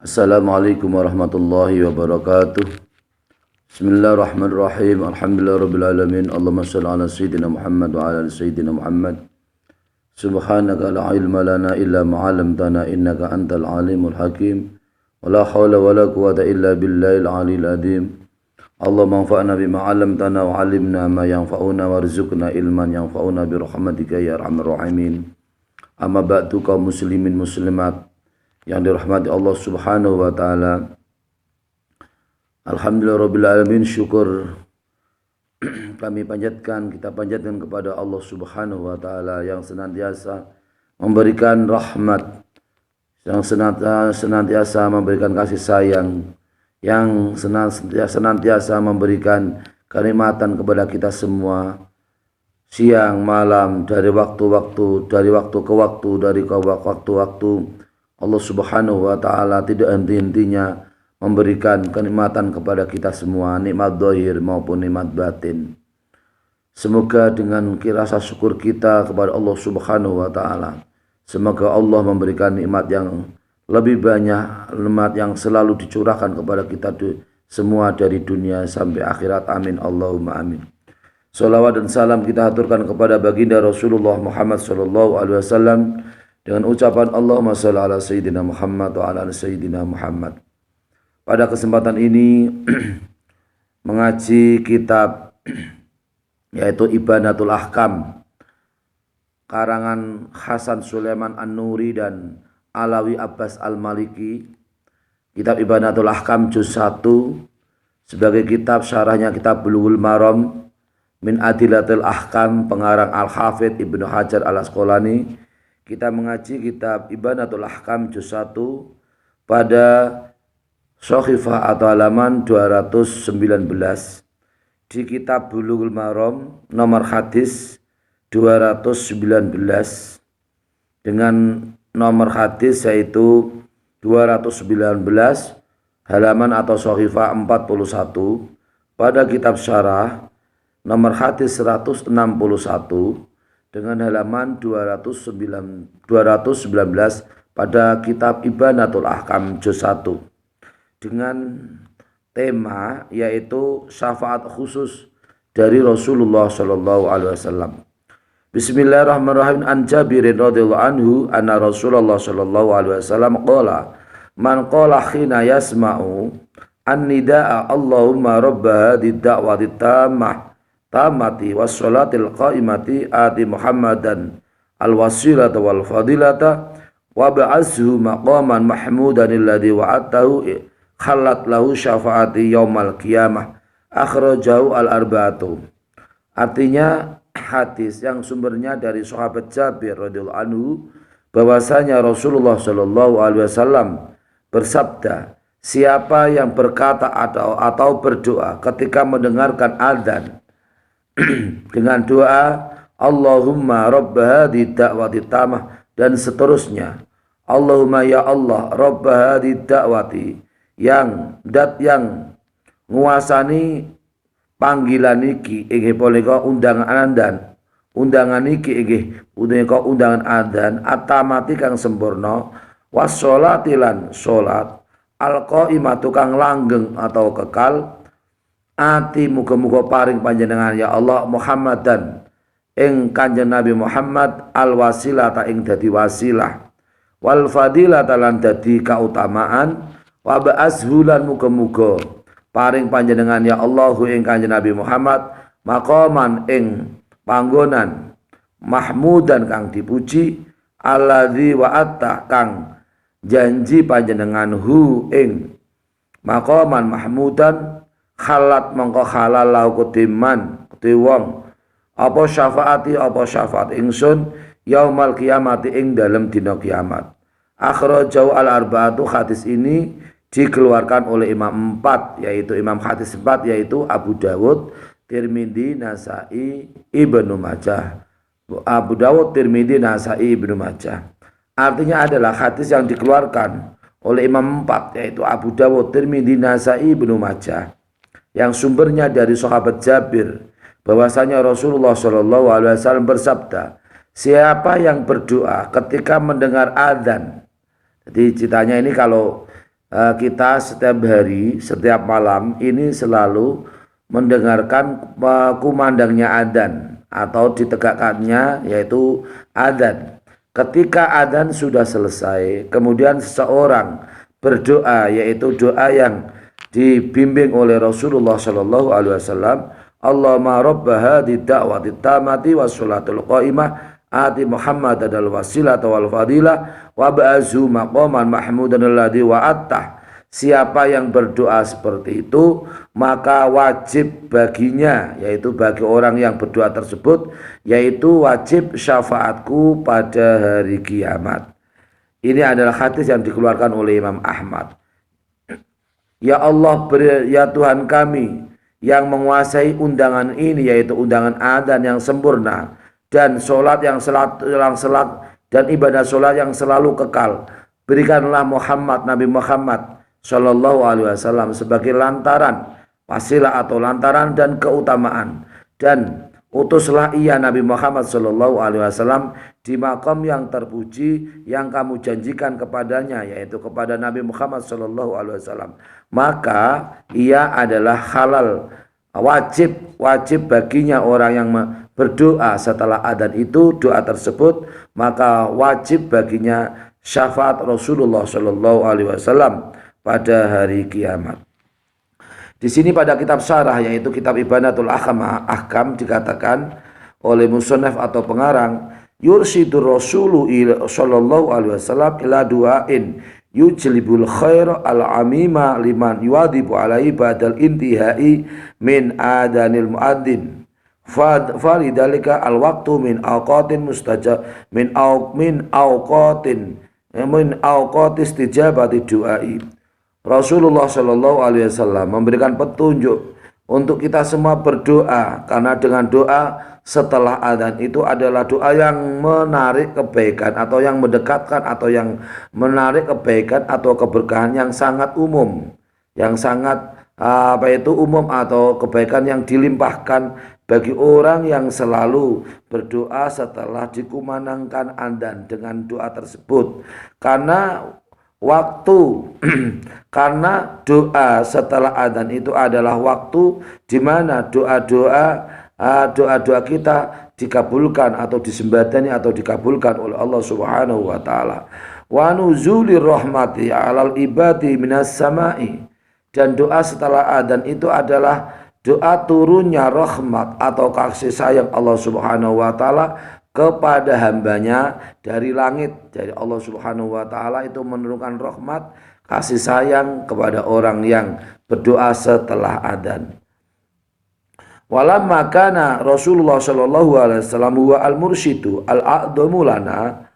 Assalamualaikum warahmatullahi wabarakatuh. Bismillahirrahmanirrahim. Alhamdulillahirabbil alamin. Allahumma shalli ala sayyidina Muhammad wa ala ali sayyidina Muhammad. Subhanaka la ilma lana illa ma 'allamtana innaka antal alimul hakim. Wa la haula wa la quwwata illa billahil aliyil azim. Allahumma anfa'na bima 'allamtana wa 'allimna ma yanfa'una warzuqna ilman yanfa'una bi rahmatika ya arhamar rahimin. Amma ba'du, kaum muslimin muslimat yang dirahmati Allah Subhanahu wa taala. Alhamdulillahirabbil alamin, syukur kita panjatkan kepada Allah Subhanahu wa taala yang senantiasa memberikan rahmat, yang senantiasa memberikan kasih sayang, yang senantiasa memberikan kenikmatan kepada kita semua, siang malam, dari waktu ke waktu, dari waktu-waktu. Allah Subhanahu wa taala tidak henti-hentinya memberikan kenikmatan kepada kita semua, nikmat zahir maupun nikmat batin. Semoga dengan rasa syukur kita kepada Allah Subhanahu wa taala, semoga Allah memberikan nikmat yang lebih banyak, nikmat yang selalu dicurahkan kepada kita semua dari dunia sampai akhirat. Amin Allahumma amin. Salawat dan salam kita haturkan kepada baginda Rasulullah Muhammad sallallahu alaihi wasallam dengan ucapan Allahumma shalli ala sayyidina Muhammad wa ala ali sayyidina Muhammad. Pada kesempatan ini mengaji kitab yaitu Ibanatul Ahkam karangan Hasan Sulaiman An-Nuri dan Alawi Abbas Al-Maliki. Kitab Ibanatul Ahkam juz 1 sebagai kitab syarahnya kitab Bulughul Maram min Adillatil Ahkam pengarang Al-Hafidz Ibnu Hajar Al-Asqalani. Kita mengaji kitab Ibanatul Ahkam juz 1 pada Shahifah atau halaman 219 di kitab Bulughul Maram nomor hadis 219 dengan nomor hadis yaitu 219 halaman atau Shahifah 41 pada kitab syarah nomor hadis 161 dengan halaman 219 pada kitab Ibanatul Ahkam juz 1 dengan tema yaitu syafaat khusus dari Rasulullah sallallahu alaihi wasallam. Bismillahirrahmanirrahim. An Jabirin radhiyallahu anhu anna Rasulullah sallallahu alaihi wasallam qala man qala khina yasma'u an-nidaa Allahumma rabb hadhihi da'wati tamati wassalatil qaimati ati Muhammadan alwasilata wal fadilata wa ba'ashu maqaman mahmudan alladhi wa'atahu khalat lahu syafaati yaumal qiyamah akhrajahu al-arba'atu. Artinya hadis yang sumbernya dari sahabat Jabir radhiyallahu anhu bahwasanya Rasulullah sallallahu alaihi wasallam bersabda, siapa yang berkata atau berdoa ketika mendengarkan azan dengan doa Allahumma rabb hadhihi da'wati tamah dan seterusnya, Allahumma ya Allah rabb hadhihi da'wati, yang nguasani panggilan iki inggih punika undangan iki inggih punika undangan adzan atamati kang sempurna wassolatilan salat alqaimatu kang langgeng atau kekal ati muga-muga paring panjenengan ya Allah Muhammadan ing Kanjeng Nabi Muhammad alwasilata ing dadi wasilah wal fadilata lan dadi kautamaan wa ba'ashulan muga-muga paring panjenengan ya Allahu ing Kanjeng Nabi Muhammad maqaman ing panggonan mahmudan kang dipuji alladzi wa'atta kang janji panjenengan hu ing maqaman mahmudan khalat mongko halal lahu kutiman wong apa syafaat ingsun yaumal qiyamati ing dalem dina kiamat. Akhrajahu al-arba'atu. Hadis ini dikeluarkan oleh imam 4 yaitu imam hadis 4 yaitu Abu Dawud, Tirmidzi, Nasai, Ibnu Majah. Abu Dawud, Tirmidzi, Nasai, Ibnu Majah. Artinya adalah hadis yang dikeluarkan oleh imam 4 yaitu Abu Dawud, Tirmidzi, Nasai, Ibnu Majah yang sumbernya dari sahabat Jabir bahwasanya Rasulullah Shallallahu Alaihi Wasallam bersabda, siapa yang berdoa ketika mendengar adzan. Jadi ceritanya ini kalau kita setiap hari, setiap malam ini selalu mendengarkan kumandangnya adzan atau ditegakkannya yaitu adzan. Ketika adzan sudah selesai, kemudian seseorang berdoa yaitu doa yang dibimbing oleh Rasulullah Shallallahu Alaihi Wasallam, Allahumma rabba hadhihi da'wati tammati was sholatul qaimah ati Muhammad al wasilah wal fadilah wa ba'azu maqaman mahmudan alladhi wa'attah. Siapa yang berdoa seperti itu, maka wajib baginya, yaitu bagi orang yang berdoa tersebut, yaitu wajib syafaatku pada hari kiamat. Ini adalah hadis yang dikeluarkan oleh Imam Ahmad. Ya Allah, ya Tuhan kami yang menguasai undangan ini, yaitu undangan adzan yang sempurna dan sholat yang dan ibadah sholat yang selalu kekal. Berikanlah Nabi Muhammad Shallallahu Alaihi Wasallam sebagai lantaran, wasilah atau lantaran dan keutamaan, dan utuslah ia Nabi Muhammad Shallallahu Alaihi Wasallam di makam yang terpuji yang kamu janjikan kepadanya, yaitu kepada Nabi Muhammad Shallallahu Alaihi Wasallam. Maka ia adalah halal, wajib baginya orang yang berdoa setelah adzan itu, doa tersebut, maka wajib baginya syafaat Rasulullah Shallallahu Alaihi Wasallam pada hari kiamat. Di sini pada kitab syarah yaitu kitab Ibanatul Ahkam dikatakan oleh musannaf atau pengarang, yursidur rasulu sallallahu alaihi wasallam ila du'ain yujlibul khair al-amima liman yuadibu alaihi ba'dal intihai min adanil muadzin. Falidhalika al-waqtu min awqatin mustajab min awqatis istijabati du'ai. Rasulullah Shallallahu Alaihi Wasallam memberikan petunjuk untuk kita semua berdoa, karena dengan doa setelah adzan itu adalah doa yang menarik kebaikan atau yang mendekatkan atau yang menarik kebaikan atau keberkahan yang sangat umum, yang sangat umum atau kebaikan yang dilimpahkan bagi orang yang selalu berdoa setelah dikumandangkan adzan dengan doa tersebut. Karena doa setelah adzan itu adalah waktu di mana doa-doa kita dikabulkan atau disembadani atau dikabulkan oleh Allah Subhanahu wa taala. Wa nuzulir rahmati 'alal ibadi minas sama'i, dan doa setelah adzan itu adalah doa turunnya rahmat atau kasih sayang Allah Subhanahu wa taala kepada hambanya dari langit. Jadi Allah Subhanahu wa taala itu menurunkan rahmat, kasih sayang kepada orang yang berdoa setelah adzan. Walamma kana Rasulullah sallallahu alaihi wasallam huwa al-mursyidu al-a'dhamu lana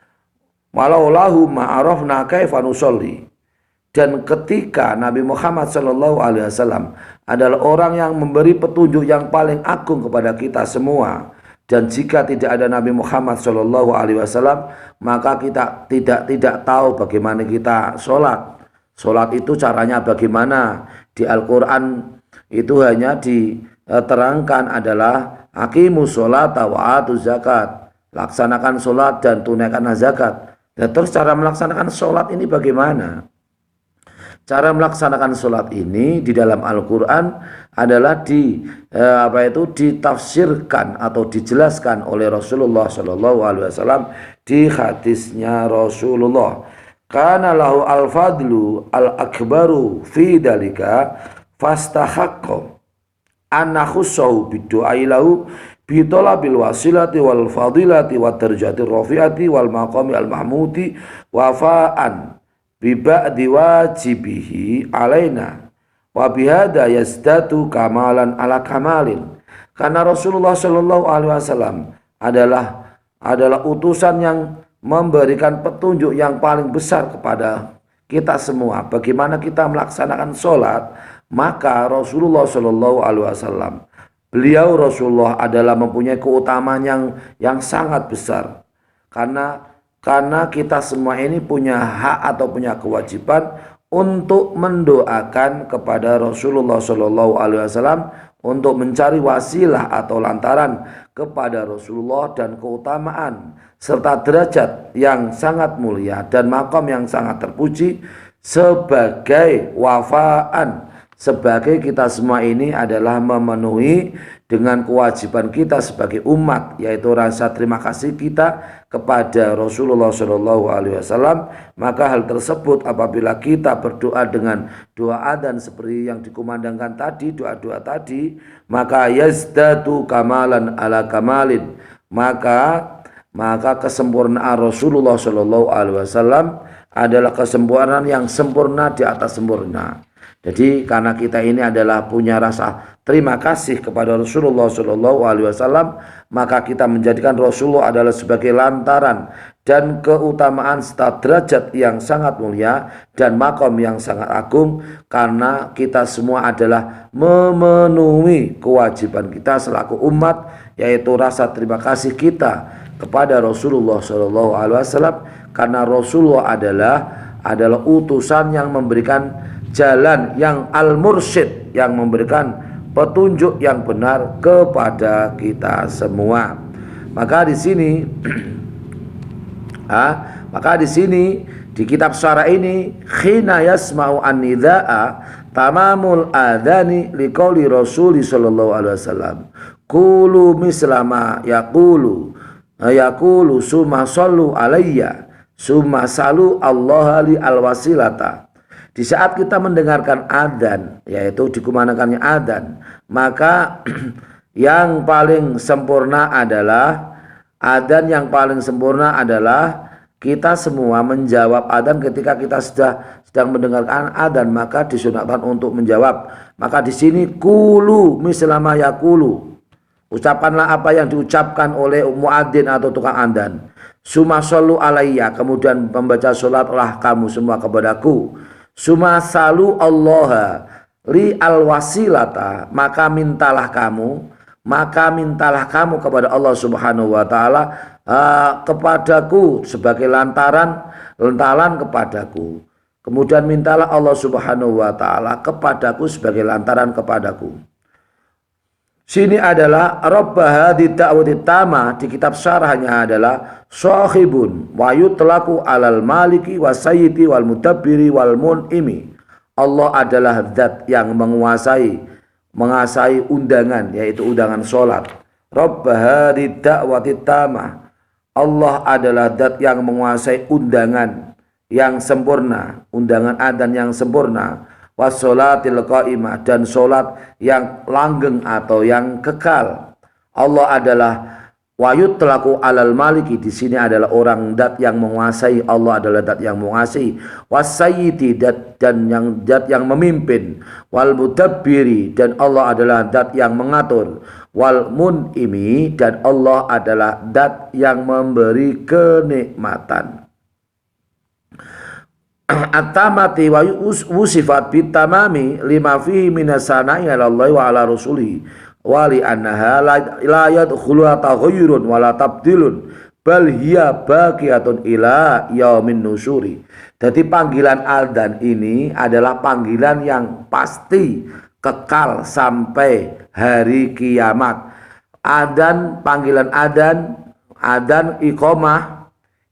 walaulahu ma'arafna kaifa nusolli. Dan ketika Nabi Muhammad sallallahu alaihi wasallam adalah orang yang memberi petunjuk yang paling agung kepada kita semua, dan jika tidak ada Nabi Muhammad Shallallahu Alaihi Wasallam, maka kita tidak tahu bagaimana kita sholat. Sholat itu caranya bagaimana? Di Al-Quran itu hanya diterangkan adalah aqimus sholata wa atuz zakat, laksanakan sholat dan tunaikanlah zakat. Dan terus cara melaksanakan sholat ini bagaimana? Cara melaksanakan sholat ini di dalam Al-Quran adalah ditafsirkan atau dijelaskan oleh Rasulullah Shallallahu Alaihi Wasallam di hadisnya Rasulullah. Kana lahu al-fadlu al-akbaru fi dalika fastahaqqa anna khussahu bid-du'ai lahu bi talabil wasilati wal fadilati wat darajati rafi'ati wal maqami al-mahmudi wafa'an biba'di wajibihi alaina wa bihada yazdatu kamalan ala kamalin. Karena Rasulullah Shallallahu Alaihi Wasallam adalah utusan yang memberikan petunjuk yang paling besar kepada kita semua bagaimana kita melaksanakan sholat. Maka Rasulullah Shallallahu Alaihi Wasallam, Rasulullah adalah mempunyai keutamaan yang sangat besar, karena kita semua ini punya hak atau punya kewajiban untuk mendoakan kepada Rasulullah Shallallahu Alaihi Wasallam untuk mencari wasilah atau lantaran kepada Rasulullah dan keutamaan serta derajat yang sangat mulia dan makom yang sangat terpuji sebagai wafaan, sebagai kita semua ini adalah memenuhi dengan kewajiban kita sebagai umat, yaitu rasa terima kasih kita kepada Rasulullah Shallallahu Alaihi Wasallam. Maka hal tersebut apabila kita berdoa dengan doa adzan seperti yang dikumandangkan tadi, doa-doa tadi, maka yazdatu kamalan ala kamalin, maka kesempurnaan Rasulullah Shallallahu Alaihi Wasallam adalah kesempurnaan yang sempurna di atas sempurna. Jadi karena kita ini adalah punya rasa terima kasih kepada Rasulullah Shallallahu Alaihi Wasallam, maka kita menjadikan Rasulullah adalah sebagai lantaran dan keutamaan serta derajat yang sangat mulia dan makom yang sangat agung, karena kita semua adalah memenuhi kewajiban kita selaku umat, yaitu rasa terima kasih kita kepada Rasulullah Shallallahu Alaihi Wasallam, karena Rasulullah adalah utusan yang memberikan jalan, yang al-mursyid, yang memberikan petunjuk yang benar kepada kita semua. Maka di sini di kitab syara ini, khina yasma'u an-nida'a tamamul adani liqauli Rasul sallallahu alaihi wasallam qulu mislama yaqulu summa sallu alayya summa salu Allah li alwasilata. Di saat kita mendengarkan adzan, yaitu dikumandangkannya adzan, maka yang paling sempurna adalah adzan, yang paling sempurna adalah kita semua menjawab adzan ketika kita sedang mendengarkan adzan, maka disunatkan untuk menjawab. Maka di sini kulu mislama yaqulu, ucapkanlah apa yang diucapkan oleh muadzin atau tukang adzan. Summa shollu alayya, kemudian membaca salatlah kamu semua kepadaku. Summa salu Allah li alwasilata, maka mintalah kamu kepada Allah Subhanahu wa taala kepadaku sebagai lantaran kepadaku. Kemudian mintalah Allah Subhanahu wa taala kepadaku sebagai lantaran kepadaku. Sini adalah Rabbah hadid da'wati tama, di kitab syarahnya adalah sahibun wa yutlaku alal maliki wa sayyidi wal mudabbiri wal mun'imi. Allah adalah zat yang menguasai undangan, yaitu undangan sholat. Rabbah hadid da'wati tama, Allah adalah zat yang menguasai undangan yang sempurna, undangan adzan yang sempurna. Wassolatil qaimah, dan solat yang langgeng atau yang kekal. Allah adalah wayutlaku alal maliki, di sini adalah orang dat yang menguasai. Allah adalah dat yang menguasai. Wasayyidi, dan yang dat yang memimpin. Wal mudabbiri, dan Allah adalah dat yang mengatur. Wal mun'imi, dan Allah adalah dat yang memberi kenikmatan. At-tamati wa usifat bitamami lima fihi minasana'i ala Allah wa ala rasulihi wa li annaha la yadkhulu taghayyurun wa la tabdilun bal hiya baqiyatun ila yaumin nusyuri. Jadi panggilan adzan ini adalah panggilan yang pasti kekal sampai hari kiamat. Panggilan adzan iqamah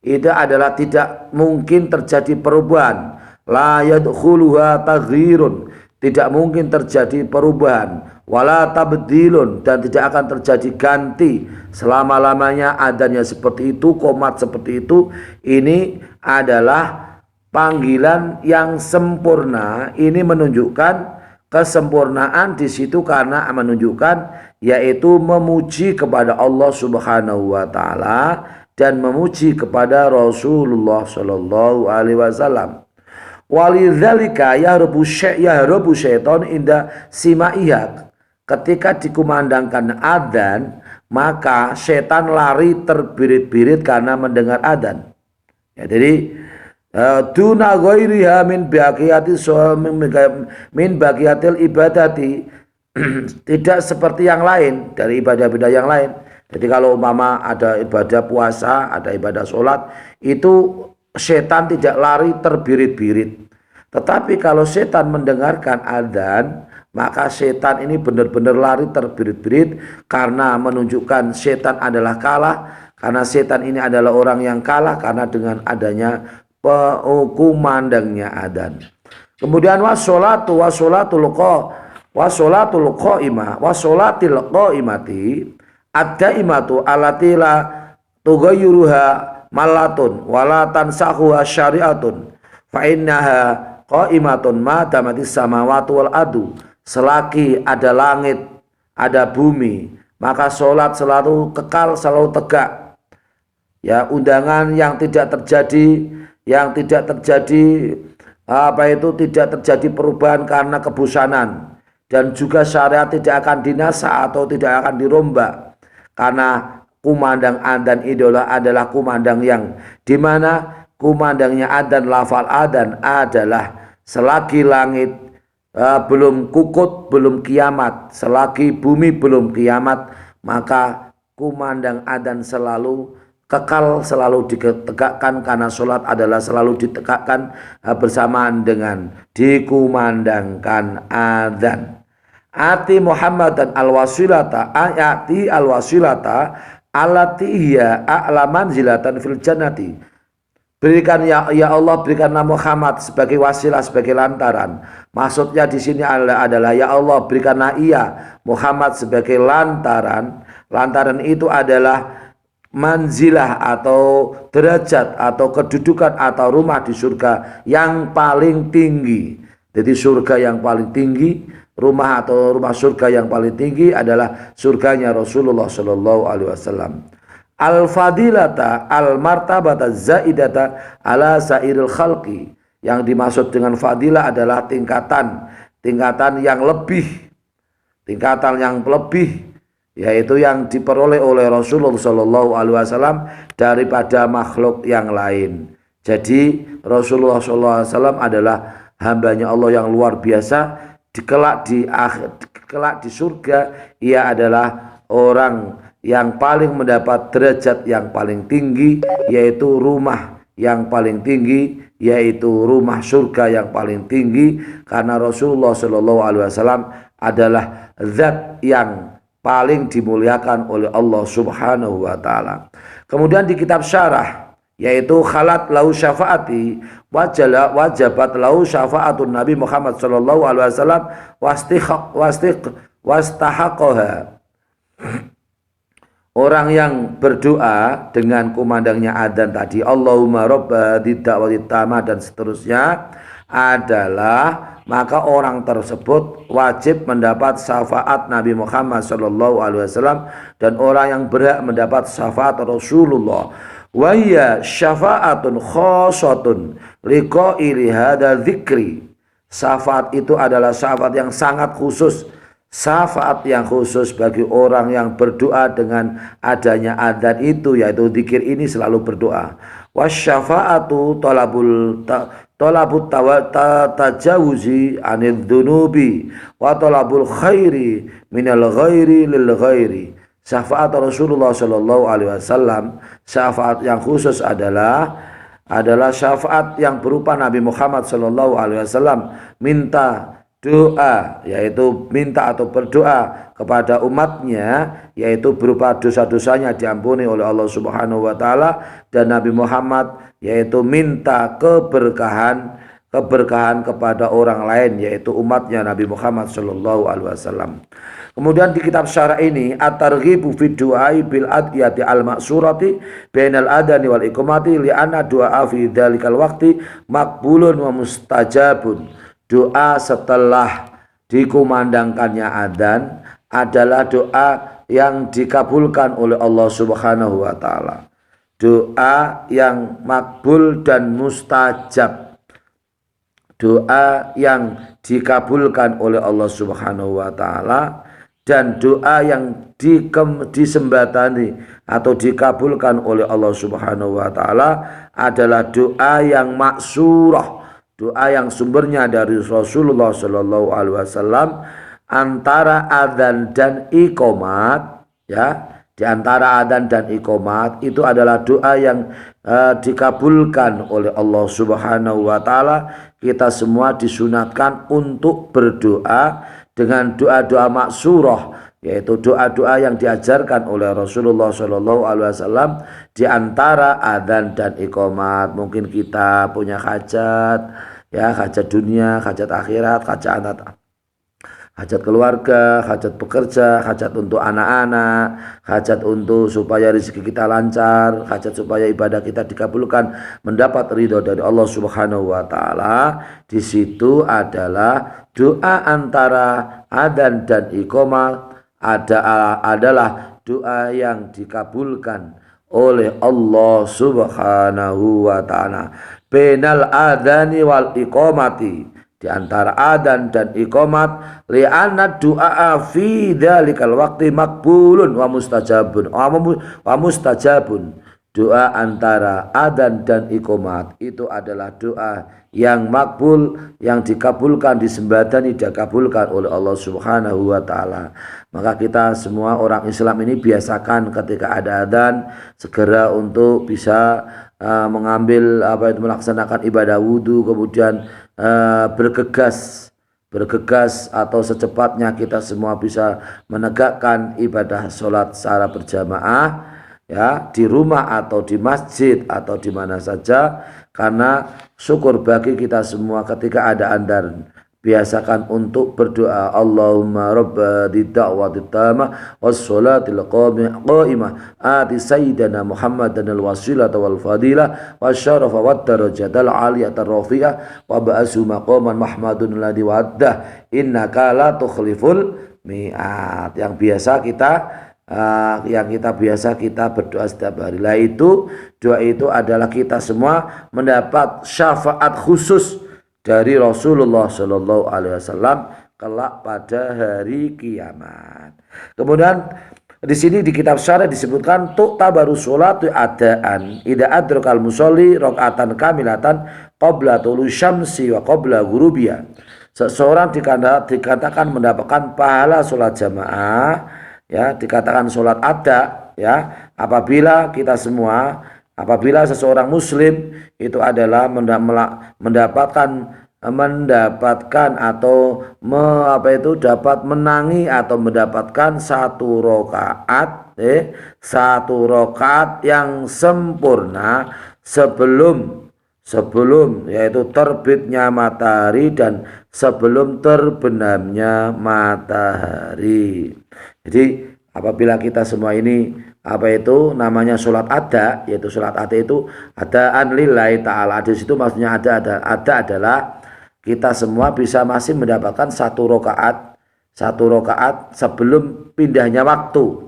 itu adalah tidak mungkin terjadi perubahan. La yadkhuluha taghyirun, tidak mungkin terjadi perubahan. Wala tabdilun, dan tidak akan terjadi ganti selama-lamanya. Adanya seperti itu, qomat seperti itu. Ini adalah panggilan yang sempurna. Ini menunjukkan kesempurnaan di situ, karena menunjukkan yaitu memuji kepada Allah Subhanahu wa taala dan memuji kepada Rasulullah Shallallahu Alaihi Wasallam. Walidzalika yahrubu syaiton inda simaiha, ketika dikumandangkan adzan maka setan lari terbirit-birit karena mendengar adzan. Ya, jadi duna ghairiha min baqiyatil ibadati, tidak seperti yang lain dari ibadah-ibadah yang lain. Jadi kalau umpama ada ibadah puasa, ada ibadah sholat, itu setan tidak lari terbirit-birit. Tetapi kalau setan mendengarkan adzan, maka setan ini benar-benar lari terbirit-birit, karena menunjukkan setan adalah kalah, karena setan ini adalah orang yang kalah, karena dengan adanya kumandangnya adzan. Kemudian wassolatul qaimati ad-daimatu allati la tughayyuruha malatun wala tansahuha syari'atun fa innaha qaimatun ma damatis samawati wal ardu. Selagi ada langit, ada bumi, maka sholat selalu kekal, selalu tegak. Ya, undangan yang tidak terjadi tidak terjadi perubahan karena kebosanan, dan juga syariat tidak akan dinasa atau tidak akan dirombak, karena kumandang adzan idola adalah kumandang yang dimana kumandangnya adzan, lafal adzan adalah selagi langit belum kukut, belum kiamat, selagi bumi belum kiamat, maka kumandang adzan selalu kekal, selalu ditegakkan, karena sholat adalah selalu ditegakkan bersamaan dengan dikumandangkan adzan. Ati Muhammadan al-wasilata ayati al-wasilata allati hiya a'la manzilatan fil jannati. Berikan ya Allah, berikanlah Muhammad sebagai wasilah, sebagai lantaran. Maksudnya di sini adalah ya Allah, berikanlah ia Muhammad sebagai lantaran. Lantaran itu adalah manzilah atau derajat atau kedudukan atau rumah di surga yang paling tinggi. Jadi surga yang paling tinggi, rumah atau rumah surga yang paling tinggi adalah surganya Rasulullah Shallallahu Alaihi Wasallam. Al-fadilata al-martabata zaidata ala sairil khalqi. Yang dimaksud dengan fadilah adalah tingkatan yang lebih, yaitu yang diperoleh oleh Rasulullah Shallallahu Alaihi Wasallam daripada makhluk yang lain. Jadi Rasulullah Shallallahu Alaihi Wasallam adalah hambanya Allah yang luar biasa. Kelak di surga ia adalah orang yang paling mendapat derajat yang paling tinggi, yaitu rumah yang paling tinggi, yaitu rumah surga yang paling tinggi, karena Rasulullah Shallallahu Alaihi Wasallam adalah zat yang paling dimuliakan oleh Allah Subhanahu wa Ta'ala. Kemudian di kitab syarah, yaitu khalat lau syafaati wajabat lau syafaatun Nabi Muhammad Shallallahu Alaihi Wasallam wastahaqoha. Orang yang berdoa dengan kumandangnya adzan tadi, Allahumma robba did'wati tamah dan seterusnya, adalah maka orang tersebut wajib mendapat syafaat Nabi Muhammad Shallallahu Alaihi Wasallam, dan orang yang berhak mendapat syafaat Rasulullah. Wa hiya syafaatun khosatun liqa'ili hadza dzikri. Syafaat itu adalah syafaat yang sangat khusus. Syafaat yang khusus bagi orang yang berdoa dengan adanya adzan itu, yaitu zikir ini selalu berdoa. Wasyafa'atu talabut tajawuzi anil dunubi wa talabul khairi minal ghairi lil ghairi. Syafaat Rasulullah Shallallahu Alaihi Wasallam, syafaat yang khusus adalah syafaat yang berupa Nabi Muhammad Shallallahu Alaihi Wasallam minta doa, yaitu minta atau berdoa kepada umatnya, yaitu berupa dosa-dosanya diampuni oleh Allah Subhanahu wa Ta'ala, dan Nabi Muhammad yaitu minta keberkahan kepada orang lain, yaitu umatnya Nabi Muhammad Shallallahu Alaihi Wasallam. Kemudian di kitab syarah ini at-targhibu fi du'ai bil adiyati al-ma'surati bainal adani wal iqamati li anna du'a fi dzalikal waqti maqbulun wa mustajabun. Doa setelah dikumandangkannya adzan adalah doa yang dikabulkan oleh Allah Subhanahu wa Ta'ala. Doa yang makbul dan mustajab. Doa yang dikabulkan oleh Allah Subhanahu wa Ta'ala, dan doa yang disembatani atau dikabulkan oleh Allah Subhanahu wa Ta'ala adalah doa yang maksurah. Doa yang sumbernya dari Rasulullah Shallallahu Alaihi Wasallam antara adzan dan iqomat, ya, di antara adzan dan iqomat itu adalah doa yang dikabulkan oleh Allah Subhanahu Wa Taala. Kita semua disunatkan untuk berdoa dengan doa-doa maksurah, yaitu doa-doa yang diajarkan oleh Rasulullah Shallallahu Alaihi Wasallam di antara adzan dan iqamat. Mungkin kita punya hajat, ya hajat dunia, hajat akhirat, hajat keluarga, hajat pekerja, hajat untuk anak-anak, hajat untuk supaya rezeki kita lancar, hajat supaya ibadah kita dikabulkan, mendapat ridho dari Allah Subhanahu wa taala. Di situ adalah doa antara adzan dan iqamah adalah doa yang dikabulkan oleh Allah Subhanahu wa taala. Bainal adzani wal iqamati, di antara adzan dan iqamat, li'anna du'a fi dzalikal waqti maqbulun wa mustajabun. Doa antara adzan dan iqamat itu adalah doa yang makbul, yang dikabulkan, disembadani, dikabulkan oleh Allah Subhanahu wa taala. Maka kita semua orang Islam ini biasakan ketika ada adzan segera untuk bisa mengambil melaksanakan ibadah wudhu, kemudian bergegas atau secepatnya kita semua bisa menegakkan ibadah sholat secara berjamaah, ya, di rumah atau di masjid atau di mana saja, karena syukur bagi kita semua ketika ada adzan. Biasakan untuk berdoa, Allahumma rabba da'wati tamah wassolatil qa'imah ati sayyidina Muhammadan al-wasilata wal fadilah wasyarafa wad darajatal aliyatar rafi'ah wa ba'asu maqaman mahmadun alladhi wa'addah innaka la tukhliful mi'at. Yang biasa kita berdoa setiap hari. Lah itu doa itu adalah kita semua mendapat syafaat khusus dari Rasulullah Shallallahu Alaihi Wasallam kelak pada hari kiamat. Kemudian di sini di kitab syarah disebutkan tu'tabaru sholatu adaan idza adrakal musolli rakaatan kamilatan qabla tulu syamsi wa qabla ghurubiha. Seseorang dikatakan mendapatkan pahala sholat jamaah, ya, dikatakan sholat ada, ya, apabila seseorang muslim itu adalah mendapatkan atau dapat menangi atau mendapatkan satu rakaat yang sempurna sebelum yaitu terbitnya matahari dan sebelum terbenamnya matahari. Jadi apabila kita semua ini namanya sholat ada, yaitu sholat ada itu adaan lillahi ta'ala. Di situ maksudnya ada adalah kita semua bisa masih mendapatkan satu rakaat sebelum pindahnya waktu.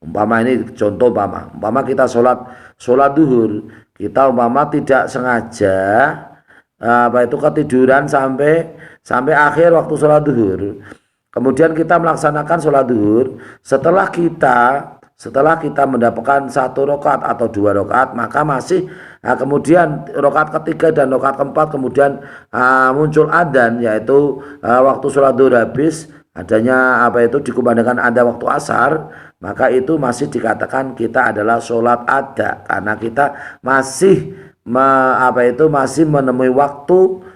Umpama ini contoh, umpama kita sholat duhur, kita tidak sengaja ketiduran sampai akhir waktu sholat duhur. Kemudian kita melaksanakan sholat duhur, setelah kita mendapatkan satu rakaat atau dua rakaat, maka masih kemudian rakaat ketiga dan rakaat keempat kemudian muncul adzan, yaitu waktu sholat duhur habis, adanya dikumandangkan ada waktu asar, maka itu masih dikatakan kita adalah sholat ada, karena kita masih menemui waktu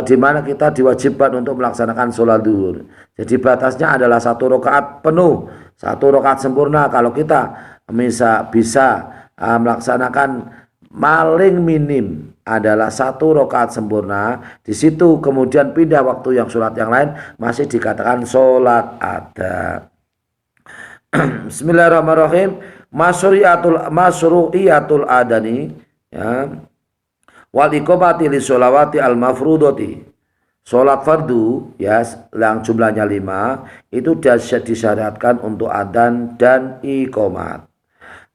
di mana kita diwajibkan untuk melaksanakan sholat duhur. Jadi batasnya adalah satu rakaat penuh, satu rakaat sempurna. Kalau kita bisa melaksanakan paling minim adalah satu rakaat sempurna, di situ kemudian pindah waktu yang sholat yang lain masih dikatakan sholat ada. Bismillahirrahmanirrahim. Masyru'iyatul adani, ya, wal iqamati li sholawati al mafrudoti. Sholat fardu, ya, yang jumlahnya 5 itu disyariatkan untuk adzan dan iqamat.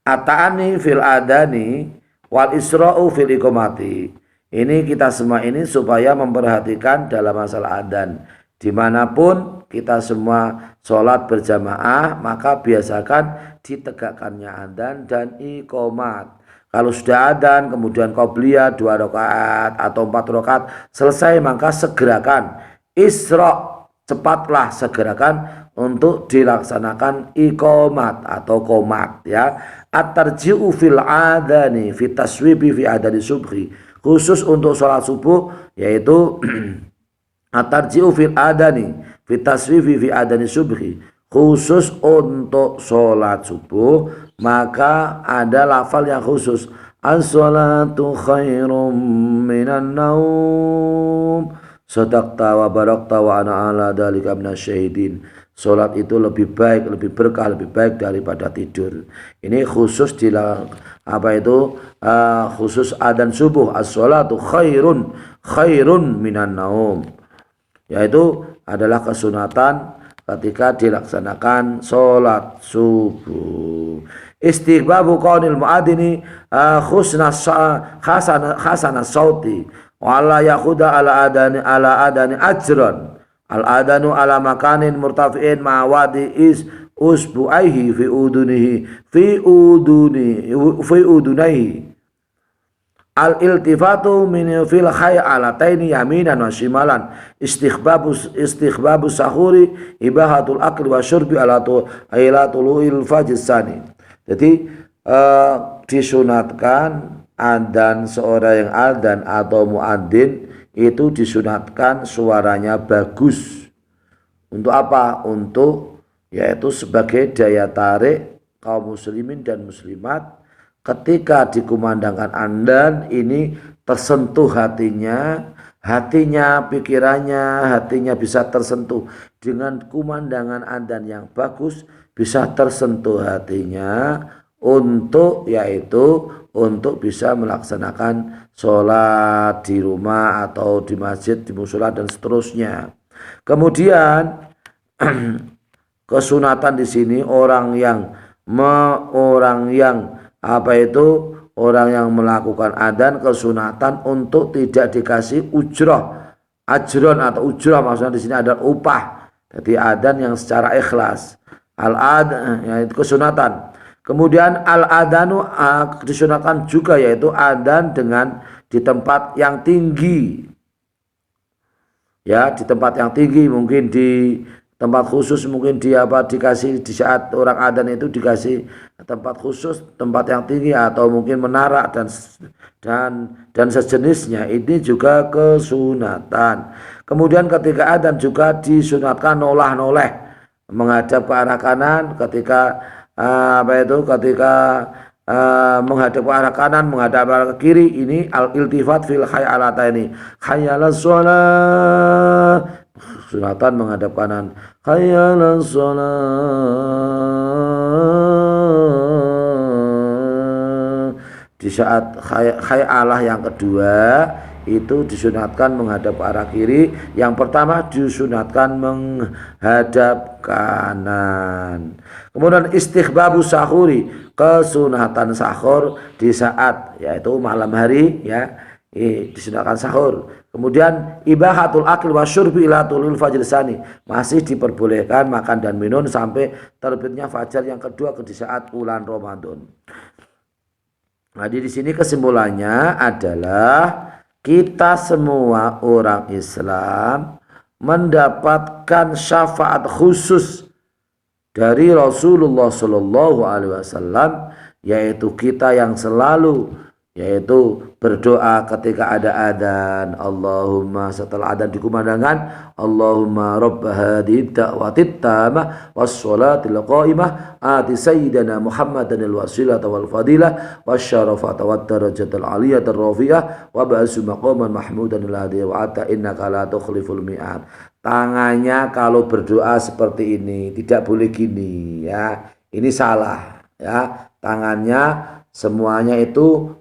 Ata'ani fil adani wal isra'u fil iqamati. Ini kita semua ini supaya memperhatikan dalam masalah adzan. Dimanapun kita semua sholat berjamaah, maka biasakan ditegakkannya adzan dan iqamat. Kalau sudah adzan kemudian qobliyah 2 rakaat atau 4 rakaat selesai, maka segerakan cepatlah segerakan untuk dilaksanakan iqamat atau qomat, ya. At-tarji'u fil adani fi taswibi fi adani subhi, khusus untuk sholat subuh, yaitu at-tarji'u fil adani fi taswibi fi adani subhi, khusus untuk sholat subuh, maka ada lafal yang khusus. As-salatu khairum minan naum. Sadaqta wa barakta wa ana ala dzalika minasyahidin. Salat itu lebih baik, lebih berkah, lebih baik daripada tidur. Ini khusus di khusus adzan subuh. As-salatu khairun minan naum. Yaitu adalah kesunatan ketika dilaksanakan salat subuh. Istighbabu qaulil muadzini hasana sauti wala yakhuda ala adani ajran. Al adanu ala makanin murtafi'in ma'wadi usbu'aihi fi udunaihi. Al iltifatu min fil khay'alataini yaminan wa shimalan. Istighbabu sahuri ibahatul akli wa syurbi ala tulu'il fajr sani. Jadi disunatkan adzan, seorang yang adzan atau muadzin itu disunatkan suaranya bagus. Untuk apa? Untuk yaitu sebagai daya tarik kaum muslimin dan muslimat ketika dikumandangkan adzan ini tersentuh hatinya, pikirannya, hatinya bisa tersentuh dengan kumandangan adzan yang bagus, bisa tersentuh hatinya untuk untuk bisa melaksanakan sholat di rumah atau di masjid, di musola dan seterusnya. Kemudian kesunatan di sini orang yang melakukan adzan kesunatan untuk tidak dikasih ujrah, ajron atau ujrah, maksudnya di sini adalah upah. Jadi adzan yang secara ikhlas. Al-adzan yaitu kesunatan. Kemudian al-adzanu disunatkan juga, yaitu adzan dengan di tempat yang tinggi. Ya, di tempat yang tinggi, mungkin di tempat khusus, mungkin dikasih di saat orang adzan itu dikasih tempat khusus, tempat yang tinggi, atau mungkin menara dan sejenisnya. Ini juga kesunatan. Kemudian ketika adzan juga disunatkan noleh menghadap ke arah kanan ketika menghadap ke arah kanan, menghadap ke arah kiri. Ini al-iltifat fil khayalataini. Khayalas sholat, sunatan menghadap kanan. Khayalas sholat. Di saat khayalah yang kedua itu disunatkan menghadap ke arah kiri. Yang pertama disunatkan menghadap kanan. Kemudian istighbabu sahuri, kesunatan sahur di saat yaitu malam hari, ya, disunatkan sahur. Kemudian ibahatul akil wa syurbi ila tulul fajr sani, masih diperbolehkan makan dan minum sampai terbitnya fajar yang kedua di saat bulan Ramadan. Nah, di sini kesimpulannya adalah kita semua orang Islam mendapatkan syafaat khusus dari Rasulullah Shallallahu Alaihi Wasallam, yaitu kita yang selalu berdoa ketika ada adzan. Allahumma, setelah adzan dikumandangkan, Allahumma rabb hadhihi da'watit tamah was-sholatil qa'imah ati sayyidina Muhammadan al-wasilata wal fadilah wasyarafata wat darajatal aliyata rafi'ah wa ba'su maqaman mahmudan alladhi wa'ata innaka la tukhliful mi'ad. Tangannya kalau berdoa seperti ini, tidak boleh gini, ya. Ini salah, ya. Tangannya semuanya itu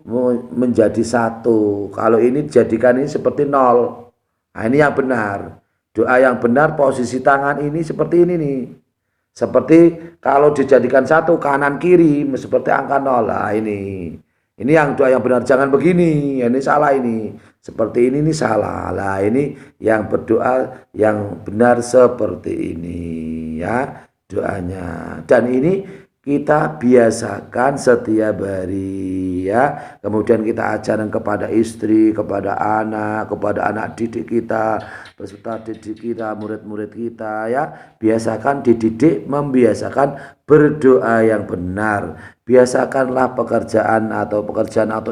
menjadi satu. Kalau ini dijadikan ini seperti nol. Nah, ini yang benar. Doa yang benar, posisi tangan ini seperti ini nih. Seperti kalau dijadikan satu kanan kiri seperti angka nol. Nah, ini yang doa yang benar. Jangan begini. Ini salah ini. Seperti ini salah. Nah, ini yang berdoa yang benar seperti ini, ya, doanya. Dan ini kita biasakan setiap hari ya. Kemudian kita ajarkan kepada istri, kepada anak didik kita, peserta didik kita, murid-murid kita ya. Biasakan dididik, membiasakan berdoa yang benar. Biasakanlah pekerjaan atau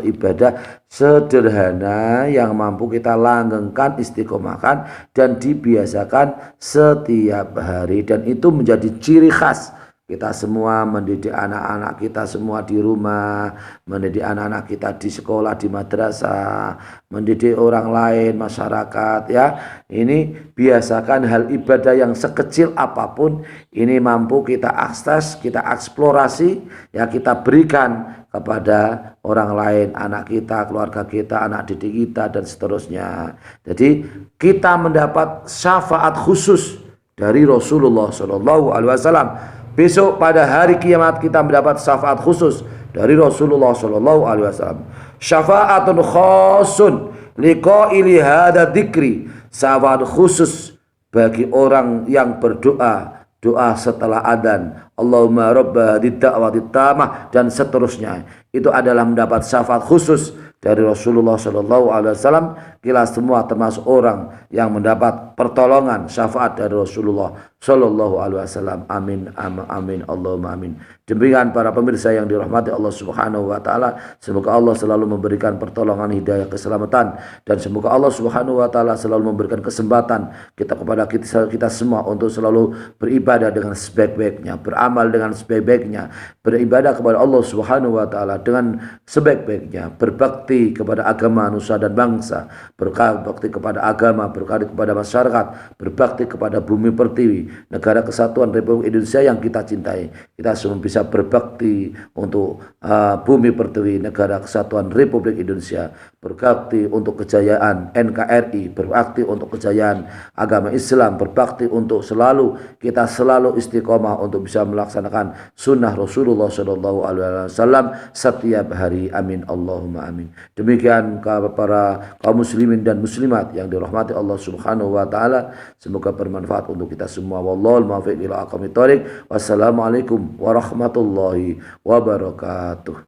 ibadah sederhana yang mampu kita langgengkan, istiqomahkan dan dibiasakan setiap hari, dan itu menjadi ciri khas kita semua mendidik anak-anak kita semua di rumah, mendidik anak-anak kita di sekolah, di madrasah, mendidik orang lain, masyarakat ya. Ini biasakan hal ibadah yang sekecil apapun, ini mampu kita akses, kita eksplorasi, ya kita berikan kepada orang lain, anak kita, keluarga kita, anak didik kita dan seterusnya. Jadi kita mendapat syafaat khusus dari Rasulullah SAW. Besok pada hari kiamat kita mendapat syafaat khusus dari Rasulullah SAW. Syafaatun khasun liqaili hadza dzikri. Syafaat khusus bagi orang yang berdoa, doa setelah adzan, Allahumma rabba da'wati tamah dan seterusnya. Itu adalah mendapat syafaat khusus dari Rasulullah SAW. Kita semua termasuk orang yang mendapat pertolongan syafaat dari Rasulullah SAW. Amin, amin, Allahumma amin. Demikian para pemirsa yang dirahmati Allah Subhanahu wa taala, semoga Allah selalu memberikan pertolongan, hidayah, keselamatan, dan semoga Allah Subhanahu wa taala selalu memberikan kesempatan kepada kita semua untuk selalu beribadah dengan sebaik-baiknya, beramal dengan sebaik-baiknya, beribadah kepada Allah Subhanahu wa taala dengan sebaik-baiknya, berbakti kepada agama, nusa dan bangsa, berbakti kepada agama, berbakti kepada masyarakat, berbakti kepada bumi pertiwi, negara kesatuan Republik Indonesia yang kita cintai. Kita semua bisa berbakti untuk bumi pertiwi, negara kesatuan Republik Indonesia, berbakti untuk kejayaan NKRI, berbakti untuk kejayaan agama Islam, berbakti untuk kita selalu istiqomah untuk bisa melaksanakan sunnah Rasulullah SAW setiap hari. Amin, Allahumma amin. Demikian para kaum muslimin dan muslimat yang dirahmati Allah Subhanahu wa taala, semoga bermanfaat untuk kita semua. Wallahul muwaffiq ila aqwamit thoriq. Wassalamualaikum warahmatullahi wabarakatuh.